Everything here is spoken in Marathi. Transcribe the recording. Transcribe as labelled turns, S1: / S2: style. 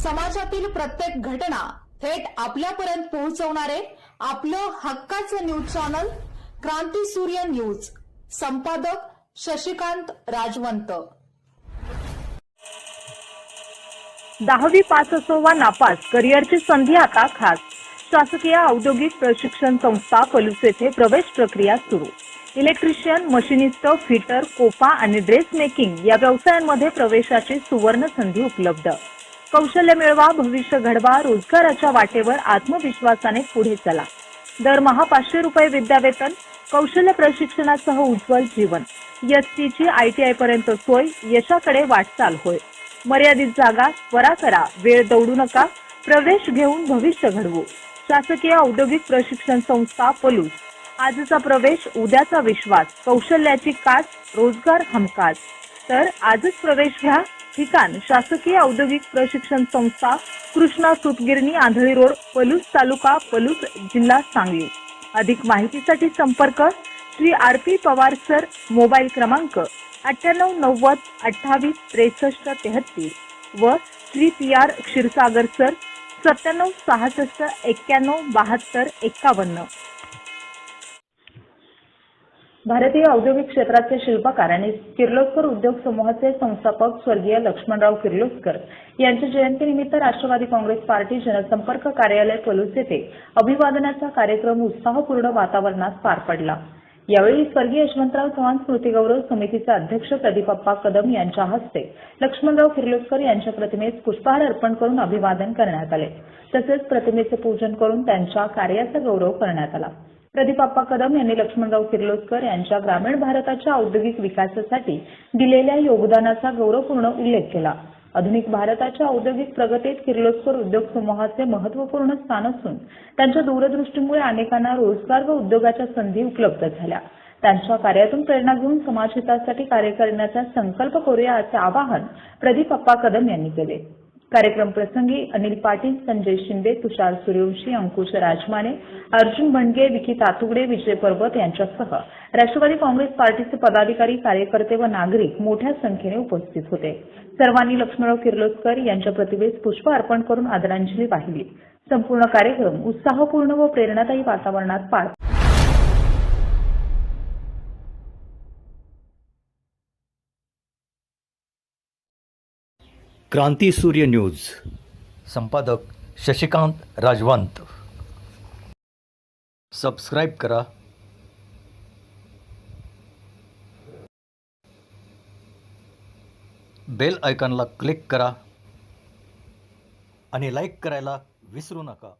S1: समाजातील प्रत्येक घटना थेट आपल्यापर्यंत पोहोचवणारे आपलं हक्काचं न्यूज चॅनल क्रांती सूर्य न्यूज. संपादक शशिकांत राजवंत.
S2: 10वी पास असो वा नापास, करिअरची संधी आता खास. शासकीय औद्योगिक प्रशिक्षण संस्था पलूस येथे प्रवेश प्रक्रिया सुरू. इलेक्ट्रिशियन, मशिनिस्ट, फिटर, कोपा आणि ड्रेस मेकिंग या व्यवसायांमध्ये प्रवेशाची सुवर्ण संधी उपलब्ध. कौशल्य मिळवा, भविष्य घडवा, रोजगाराच्या वाटेवर आत्मविश्वासाने पुढे चला. दरमहा 500 रुपये विद्यावेतन, कौशल्य प्रशिक्षणासह उज्ज्वल जीवन. एसटीची ITI पर्यंत सोय, यशाकडे वाटचाल होय. मर्यादित जागा, त्वरा करा, वेळ दौडू नका, प्रवेश घेऊन भविष्य घडवू. शासकीय औद्योगिक प्रशिक्षण संस्था पलूस. आजचा प्रवेश, उद्याचा विश्वास, कौशल्याची कास, रोजगार हमखास. तर आजच प्रवेश घ्या. ठिकाण शासकीय औद्योगिक प्रशिक्षण संस्था, कृष्णा सूतगिरणी, आंधळी रोड, पलूस तालुका, पलूस, जिल्हा सांगली. अधिक माहितीसाठी संपर्क Shri RP Pawar sir. Mobile क्रमांक 9890 28 63 33 व श्री PR क्षीरसागर सर 97 66 91 72 51. भारतीय औद्योगिक क्षेत्राचे शिल्पकार आणि किर्लोस्कर उद्योग समूहाचे संस्थापक स्वर्गीय लक्ष्मणराव किर्लोस्कर यांच्या जयंतीनिमित्त राष्ट्रवादी काँग्रेस पार्टी जनसंपर्क कार्यालय पलूस येथे अभिवादनाचा कार्यक्रम उत्साहपूर्ण वातावरणात पार पडला. यावेळी स्वर्गीय यशवंतराव चव्हाण स्मृती गौरव समितीचे अध्यक्ष प्रदीपप्पा कदम यांच्या हस्ते लक्ष्मणराव किर्लोस्कर यांच्या प्रतिमेस पुष्पहार अर्पण करून अभिवादन करण्यात आले. तसेच प्रतिमेचे पूजन करून त्यांच्या कार्याचा गौरव करण्यात आला. प्रदीपप्पा कदम यांनी लक्ष्मणराव किर्लोस्कर यांच्या ग्रामीण भारताच्या औद्योगिक विकासासाठी दिलेल्या योगदानाचा गौरवपूर्ण उल्लेख केला. आधुनिक भारताच्या औद्योगिक प्रगतीत किर्लोस्कर उद्योग समूहाचे महत्त्वपूर्ण स्थान असून त्यांच्या दूरदृष्टीमुळे अनेकांना रोजगार व उद्योगाच्या संधी उपलब्ध झाल्या. त्यांच्या कार्यातून प्रेरणा घेऊन समाजहितासाठी कार्य करण्याचा संकल्प करूया असे आवाहन प्रदीपप्पा कदम यांनी केले. कार्यक्रम प्रसंगी अनिल पाटील, संजय शिंदे, तुषार सूर्यवंशी, अंकुश राजमाने, अर्जुन भंडगे, विकी तातुगडे, विजय पर्वत यांच्यासह राष्ट्रवादी काँग्रेस पार्टीचे पदाधिकारी, कार्यकर्ते व नागरिक मोठ्या संख्येने उपस्थित होते. सर्वांनी लक्ष्मणराव किर्लोस्कर यांच्या प्रतिमेस पुष्प अर्पण करून आदरांजली वाहिली. संपूर्ण कार्यक्रम उत्साहपूर्ण व प्रेरणादायी वातावरणात पार पडला.
S3: क्रांती सूर्य न्यूज. संपादक शशिकांत राजवंत. सबस्क्राईब करा. बेल आयकॉनला क्लिक करा आणि लाईक करायला विसरू नका.